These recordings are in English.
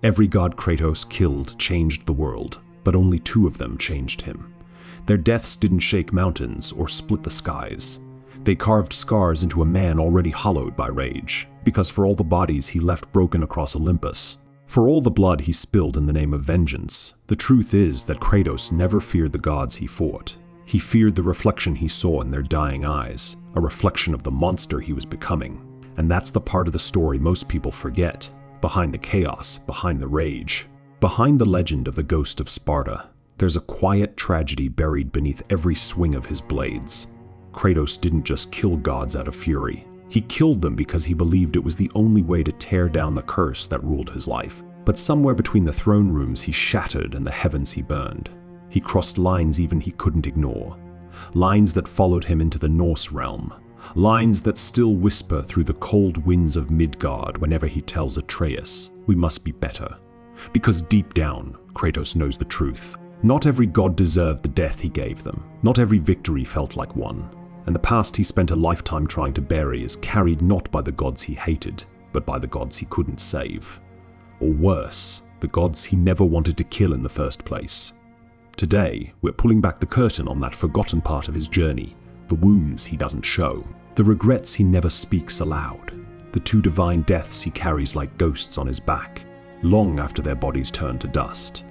Every god Kratos killed changed the world, but only two of them changed him. Their deaths didn't shake mountains or split the skies. They carved scars into a man already hollowed by rage, because for all the bodies he left broken across Olympus, for all the blood he spilled in the name of vengeance, the truth is that Kratos never feared the gods he fought. He feared the reflection he saw in their dying eyes, a reflection of the monster he was becoming. And that's the part of the story most people forget. Behind the chaos, behind the rage, behind the legend of the ghost of Sparta, there's a quiet tragedy buried beneath every swing of his blades. Kratos didn't just kill gods out of fury. He killed them because he believed it was the only way to tear down the curse that ruled his life. But somewhere between the throne rooms he shattered and the heavens he burned, he crossed lines even he couldn't ignore. Lines that followed him into the Norse realm. Lines that still whisper through the cold winds of Midgard whenever he tells Atreus, "We must be better." Because deep down, Kratos knows the truth. Not every god deserved the death he gave them. Not every victory felt like one. And the past he spent a lifetime trying to bury is carried not by the gods he hated, but by the gods he couldn't save. Or worse, the gods he never wanted to kill in the first place. Today, we're pulling back the curtain on that forgotten part of his journey, the wounds he doesn't show, the regrets he never speaks aloud, the two divine deaths he carries like ghosts on his back, long after their bodies turn to dust.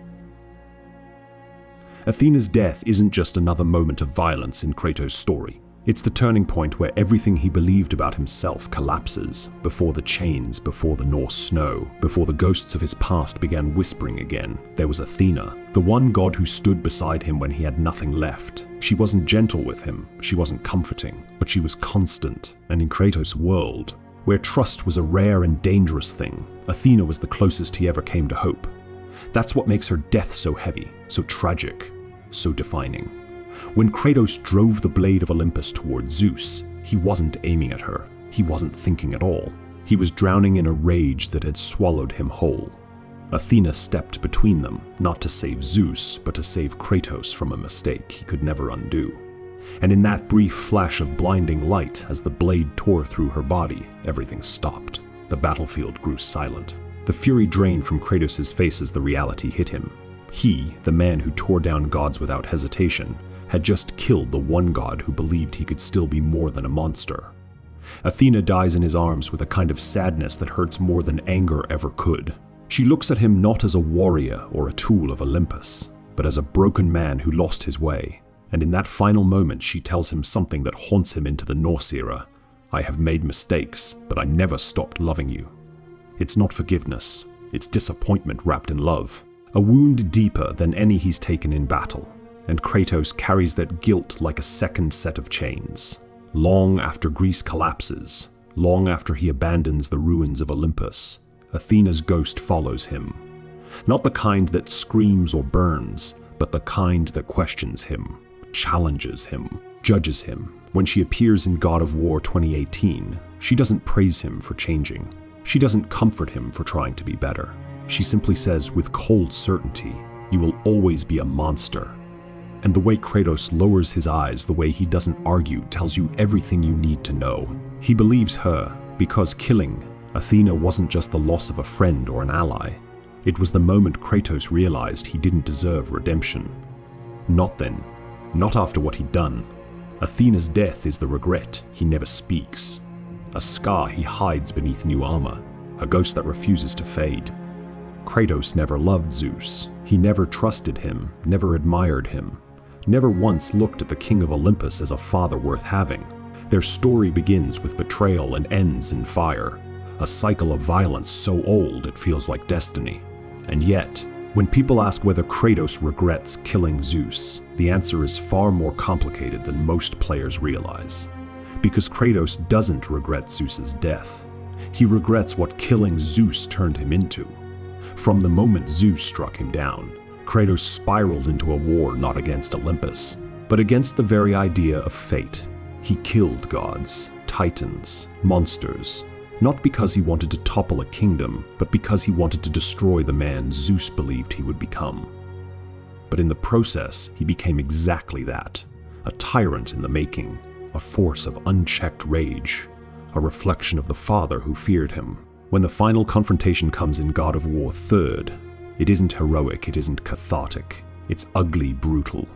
Athena's death isn't just another moment of violence in Kratos' story. It's the turning point where everything he believed about himself collapses, before the chains, before the Norse snow, before the ghosts of his past began whispering again. There was Athena, the one god who stood beside him when he had nothing left. She wasn't gentle with him, she wasn't comforting, but she was constant, and in Kratos' world, where trust was a rare and dangerous thing, Athena was the closest he ever came to hope. That's what makes her death so heavy, so tragic, so defining. When Kratos drove the blade of Olympus toward Zeus, he wasn't aiming at her. He wasn't thinking at all. He was drowning in a rage that had swallowed him whole. Athena stepped between them, not to save Zeus, but to save Kratos from a mistake he could never undo. And in that brief flash of blinding light, as the blade tore through her body, everything stopped. The battlefield grew silent. The fury drained from Kratos' face as the reality hit him. He, the man who tore down gods without hesitation, had just killed the one god who believed he could still be more than a monster. Athena dies in his arms with a kind of sadness that hurts more than anger ever could. She looks at him not as a warrior or a tool of Olympus, but as a broken man who lost his way. And in that final moment she tells him something that haunts him into the Norse era. "I have made mistakes, but I never stopped loving you." It's not forgiveness, it's disappointment wrapped in love. A wound deeper than any he's taken in battle. And Kratos carries that guilt like a second set of chains. Long after Greece collapses, long after he abandons the ruins of Olympus, Athena's ghost follows him. Not the kind that screams or burns, but the kind that questions him, challenges him, judges him. When she appears in God of War 2018, she doesn't praise him for changing. She doesn't comfort him for trying to be better. She simply says with cold certainty, "You will always be a monster." And the way Kratos lowers his eyes, the way he doesn't argue, tells you everything you need to know. He believes her, because killing Athena wasn't just the loss of a friend or an ally. It was the moment Kratos realized he didn't deserve redemption. Not then. Not after what he'd done. Athena's death is the regret he never speaks. A scar he hides beneath new armor. A ghost that refuses to fade. Kratos never loved Zeus. He never trusted him, never admired him. Never once looked at the king of Olympus as a father worth having. Their story begins with betrayal and ends in fire, a cycle of violence so old it feels like destiny. And yet, when people ask whether Kratos regrets killing Zeus, the answer is far more complicated than most players realize. Because Kratos doesn't regret Zeus's death. He regrets what killing Zeus turned him into. From the moment Zeus struck him down, Kratos spiraled into a war not against Olympus, but against the very idea of fate. He killed gods, titans, monsters, not because he wanted to topple a kingdom, but because he wanted to destroy the man Zeus believed he would become. But in the process, he became exactly that, a tyrant in the making, a force of unchecked rage, a reflection of the father who feared him. When the final confrontation comes in God of War 3rd, it isn't heroic, it isn't cathartic. It's ugly, brutal.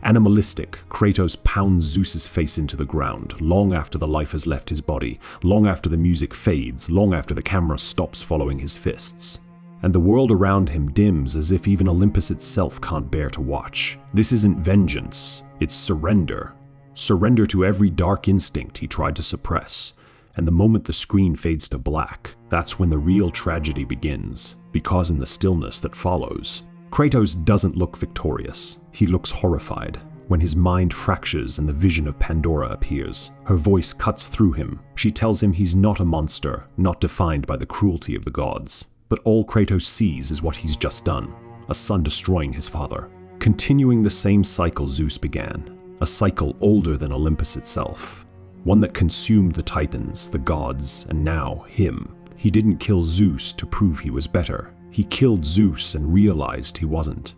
Animalistic, Kratos pounds Zeus's face into the ground, long after the life has left his body, long after the music fades, long after the camera stops following his fists. And the world around him dims as if even Olympus itself can't bear to watch. This isn't vengeance, it's surrender. Surrender to every dark instinct he tried to suppress. And the moment the screen fades to black, that's when the real tragedy begins, because in the stillness that follows, Kratos doesn't look victorious. He looks horrified. When his mind fractures and the vision of Pandora appears, her voice cuts through him. She tells him he's not a monster, not defined by the cruelty of the gods. But all Kratos sees is what he's just done, a son destroying his father, continuing the same cycle Zeus began, a cycle older than Olympus itself, one that consumed the Titans, the gods, and now him. He didn't kill Zeus to prove he was better. He killed Zeus and realized he wasn't.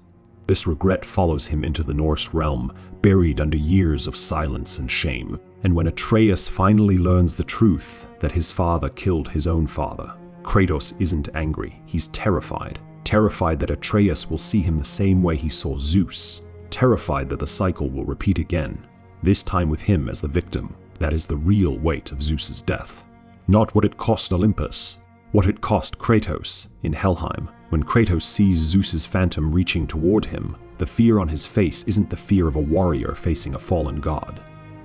This regret follows him into the Norse realm, buried under years of silence and shame. And when Atreus finally learns the truth that his father killed his own father, Kratos isn't angry, he's terrified. Terrified that Atreus will see him the same way he saw Zeus. Terrified that the cycle will repeat again, this time with him as the victim. That is the real weight of Zeus's death. Not what it cost Olympus, what it cost Kratos in Helheim. When Kratos sees Zeus's phantom reaching toward him, the fear on his face isn't the fear of a warrior facing a fallen god.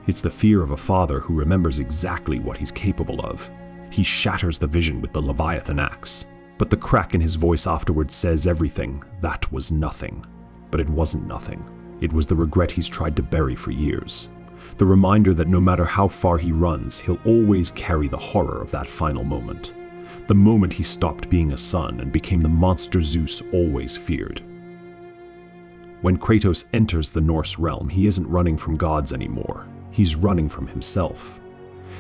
It's the fear of a father who remembers exactly what he's capable of. He shatters the vision with the Leviathan axe, but the crack in his voice afterwards says everything. That was nothing. But it wasn't nothing. It was the regret he's tried to bury for years. The reminder that no matter how far he runs, he'll always carry the horror of that final moment. The moment he stopped being a son and became the monster Zeus always feared. When Kratos enters the Norse realm, he isn't running from gods anymore. He's running from himself.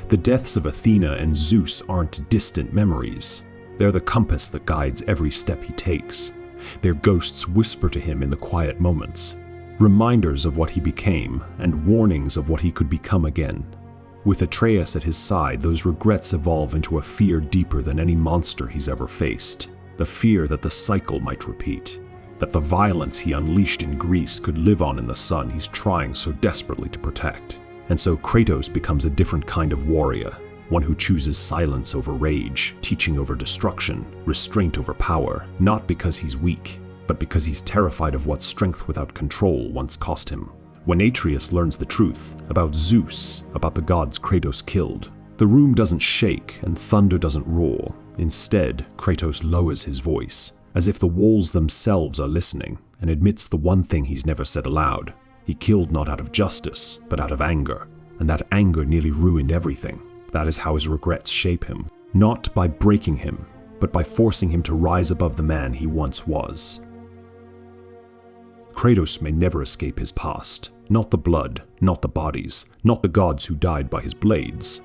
The deaths of Athena and Zeus aren't distant memories. They're the compass that guides every step he takes. Their ghosts whisper to him in the quiet moments, reminders of what he became and warnings of what he could become again. With Atreus at his side, those regrets evolve into a fear deeper than any monster he's ever faced. The fear that the cycle might repeat, that the violence he unleashed in Greece could live on in the son he's trying so desperately to protect. And so Kratos becomes a different kind of warrior, one who chooses silence over rage, teaching over destruction, restraint over power, not because he's weak, but because he's terrified of what strength without control once cost him. When Atreus learns the truth about Zeus, about the gods Kratos killed, the room doesn't shake and thunder doesn't roar. Instead, Kratos lowers his voice, as if the walls themselves are listening, and admits the one thing he's never said aloud. He killed not out of justice, but out of anger, and that anger nearly ruined everything. That is how his regrets shape him, not by breaking him, but by forcing him to rise above the man he once was. Kratos may never escape his past, not the blood, not the bodies, not the gods who died by his blades.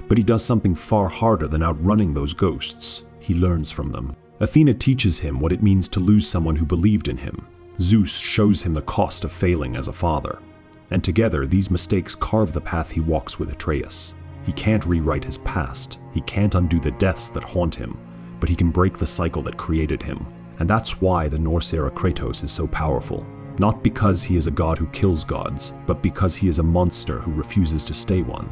But he does something far harder than outrunning those ghosts. He learns from them. Athena teaches him what it means to lose someone who believed in him. Zeus shows him the cost of failing as a father. And together, these mistakes carve the path he walks with Atreus. He can't rewrite his past. He can't undo the deaths that haunt him, but he can break the cycle that created him. And that's why the Norse-era Kratos is so powerful. Not because he is a god who kills gods, but because he is a monster who refuses to stay one.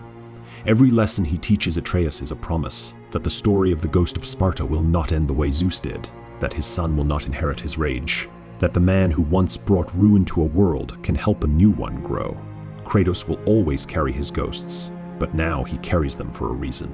Every lesson he teaches Atreus is a promise that the story of the ghost of Sparta will not end the way Zeus did, that his son will not inherit his rage, that the man who once brought ruin to a world can help a new one grow. Kratos will always carry his ghosts, but now he carries them for a reason.